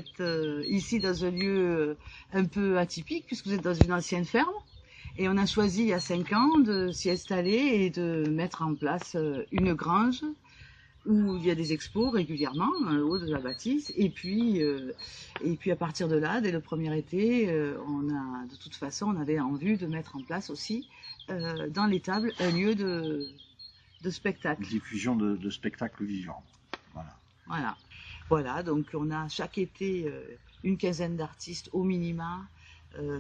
êtes ici dans un lieu un peu atypique, puisque vous êtes dans une ancienne ferme. Et on a choisi il y a 5 ans de s'y installer et de mettre en place une grange où il y a des expos régulièrement dans le haut de la bâtisse. Et puis à partir de là, dès le premier été, de toute façon, on avait envie de mettre en place aussi dans l'étable un lieu de spectacle. Diffusion de spectacles vivants. Voilà, donc on a chaque été une quinzaine d'artistes au minima,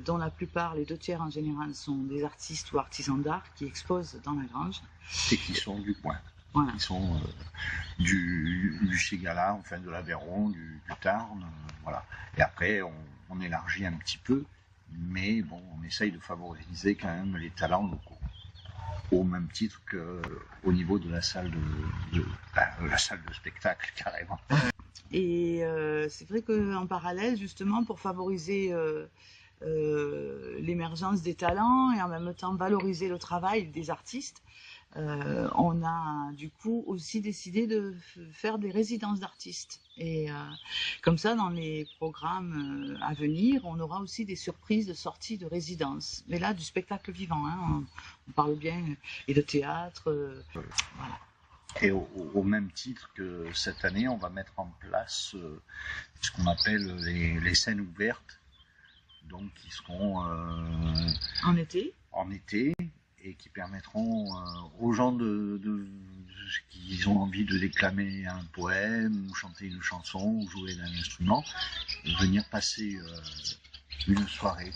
dont la plupart, les 2/3 en général, sont des artistes ou artisans d'art qui exposent dans la grange. Et qui sont du coin. Voilà. Qui sont du Ségala, enfin de l'Aveyron, du Tarn, voilà. Et après, on élargit un petit peu, mais bon, on essaye de favoriser quand même les talents locaux. Au même titre qu'au niveau de la salle la salle de spectacle, carrément. Et c'est vrai qu'en parallèle, justement, pour favoriser l'émergence des talents et en même temps valoriser le travail des artistes, on a du coup aussi décidé de faire des résidences d'artistes. Et comme ça, dans les programmes à venir, on aura aussi des surprises de sortie de résidence. Mais là, du spectacle vivant, hein, on parle bien, et de théâtre, voilà. Et au même titre que cette année, on va mettre en place ce qu'on appelle les scènes ouvertes, donc qui seront en été, et qui permettront aux gens qui ont envie de déclamer un poème, ou chanter une chanson, ou jouer d'un instrument, de venir passer une soirée.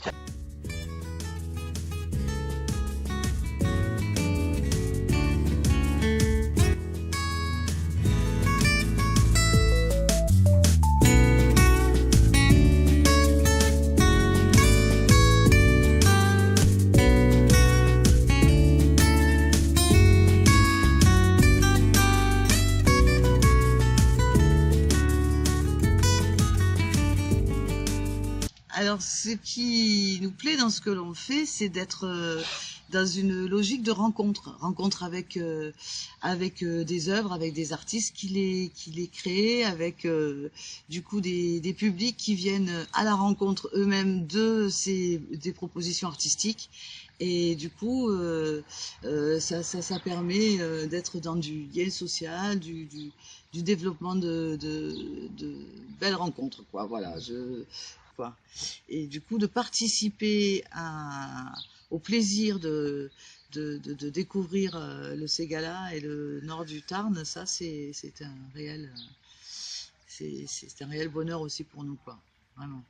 Alors, ce qui nous plaît dans ce que l'on fait, c'est d'être dans une logique de rencontre avec des œuvres, avec des artistes qui les créent, avec du coup des publics qui viennent à la rencontre eux-mêmes des propositions artistiques. Et du coup, ça permet d'être dans du lien social, du développement de belles rencontres, quoi. Voilà. Et du coup, de participer au plaisir de découvrir le Ségala et le nord du Tarn, ça c'est un réel bonheur aussi pour nous, quoi. Vraiment.